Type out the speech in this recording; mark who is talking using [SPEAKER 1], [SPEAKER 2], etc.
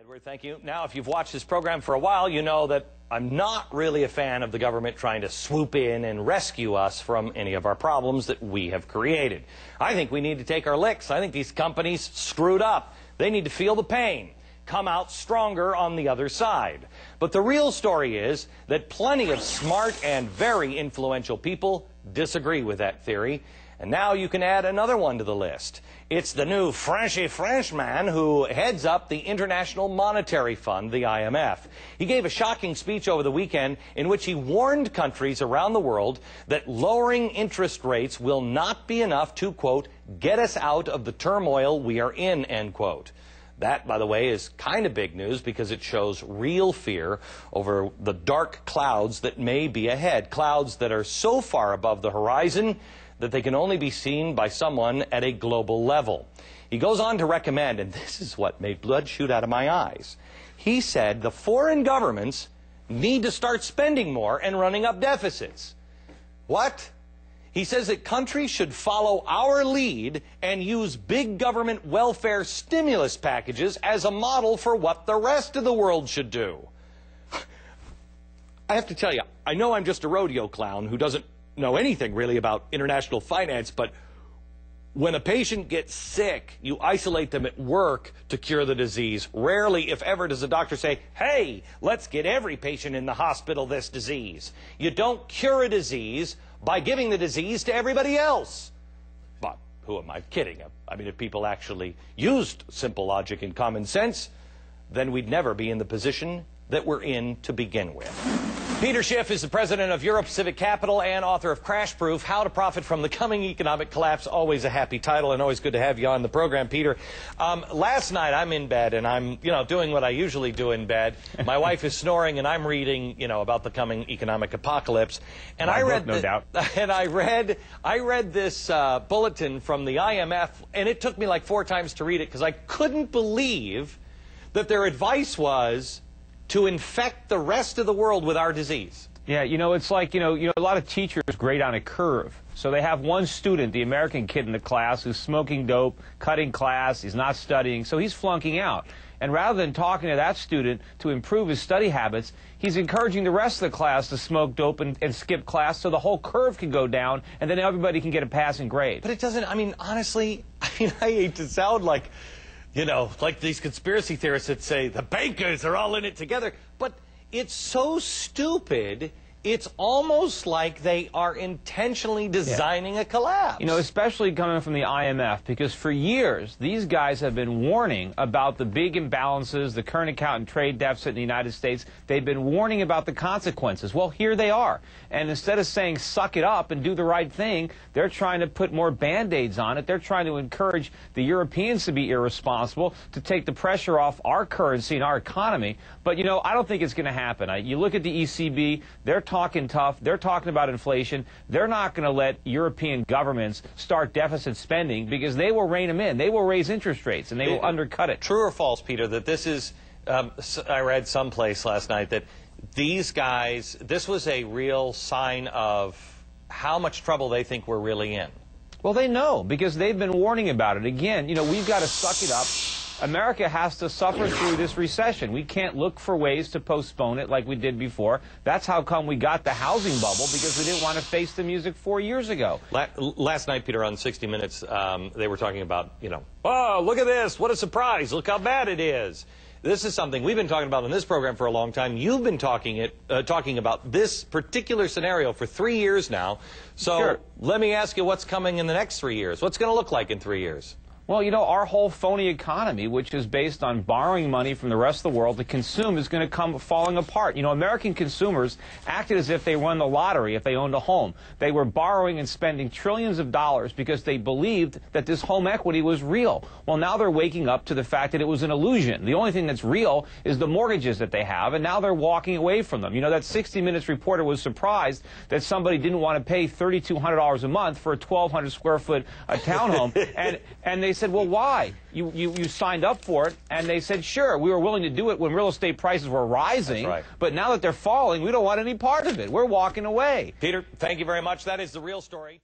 [SPEAKER 1] Edward, thank you. Now, if you've watched this program for a while, you know that I'm not really a fan of the government trying to swoop in and rescue us from any of our problems that we have created. I think we need to take our licks. I think these companies screwed up. They need to feel the pain, come out stronger on the other side. But the real story is that plenty of smart and very influential people disagree with that theory. And now you can add another one to the list. It's the new Frenchy Frenchman who heads up the International Monetary Fund, the IMF. He gave a shocking speech over the weekend in which he warned countries around the world that lowering interest rates will not be enough to, quote, get us out of the turmoil we are in, end quote. That, by the way, is kind of big news because it shows real fear over the dark clouds that may be ahead, clouds that are so far above the horizon that they can only be seen by someone at a global level. He goes on to recommend, and this is what made blood shoot out of my eyes, he said the foreign governments need to start spending more and running up deficits. What? He says that countries should follow our lead and use big government welfare stimulus packages as a model for what the rest of the world should do. I have to tell you, I know I'm just a rodeo clown who doesn't know anything really about international finance, but when a patient gets sick, you isolate them at work to cure the disease. Rarely, if ever, does a doctor say, hey, let's get every patient in the hospital this disease. You don't cure a disease by giving the disease to everybody else. But who am I kidding? I mean, if people actually used simple logic and common sense, then we'd never be in the position that we're in to begin with. Peter Schiff is the president of Europe Civic Capital and author of Crash Proof, How to Profit from the Coming Economic Collapse. Always a happy title and always good to have you on the program, Peter. Last night I'm in bed and I'm, doing what I usually do in bed. My wife is snoring and I'm reading, about the coming economic apocalypse. And I read,
[SPEAKER 2] no doubt.
[SPEAKER 1] And I read this bulletin from the IMF, and it took me like 4 times to read it because I couldn't believe that their advice was to infect the rest of the world with our disease.
[SPEAKER 2] Yeah, it's like, a lot of teachers grade on a curve. So they have one student, the American kid in the class, who's smoking dope, cutting class, he's not studying, so he's flunking out. And rather than talking to that student to improve his study habits, he's encouraging the rest of the class to smoke dope and skip class so the whole curve can go down and then everybody can get a passing grade.
[SPEAKER 1] But it doesn't, honestly, I hate to sound like, like these conspiracy theorists that say the bankers are all in it together. But it's so stupid, it's almost like they are intentionally designing a collapse.
[SPEAKER 2] Especially coming from the IMF, because for years, these guys have been warning about the big imbalances, the current account and trade deficit in the United States. They've been warning about the consequences. Well, here they are. And instead of saying, suck it up and do the right thing, they're trying to put more Band-Aids on it. They're trying to encourage the Europeans to be irresponsible, to take the pressure off our currency and our economy. But, I don't think it's going to happen. You look at the ECB, they're talking tough. They're talking about inflation. They're not going to let European governments start deficit spending because they will rein them in. They will raise interest rates and they will undercut it.
[SPEAKER 1] True or false, Peter, that this is, I read someplace last night that these guys, this was a real sign of how much trouble they think we're really in.
[SPEAKER 2] Well, they know because they've been warning about it. Again, we've got to suck it up. America has to suffer through this recession. We can't look for ways to postpone it like we did before. That's how come we got the housing bubble, because we didn't want to face the music 4 years ago.
[SPEAKER 1] Last night, Peter, on 60 Minutes, they were talking about, oh, look at this. What a surprise. Look how bad it is. This is something we've been talking about in this program for a long time. You've been talking about this particular scenario for 3 years now. So
[SPEAKER 2] Sure.
[SPEAKER 1] Let me ask you what's coming in the next 3 years. What's going to look like in 3 years?
[SPEAKER 2] Well, our whole phony economy, which is based on borrowing money from the rest of the world to consume, is going to come falling apart. American consumers acted as if they won the lottery if they owned a home. They were borrowing and spending trillions of dollars because they believed that this home equity was real. Well, now they're waking up to the fact that it was an illusion. The only thing that's real is the mortgages that they have, and now they're walking away from them. That 60 Minutes reporter was surprised that somebody didn't want to pay $3,200 a month for a 1,200 square foot townhome, and they said, well, why? You signed up for it, and they said, sure, we were willing to do it when real estate prices were rising.
[SPEAKER 1] That's right.
[SPEAKER 2] But now that they're falling, we don't want any part of it. We're walking away.
[SPEAKER 1] Peter, thank you very much. That is the real story.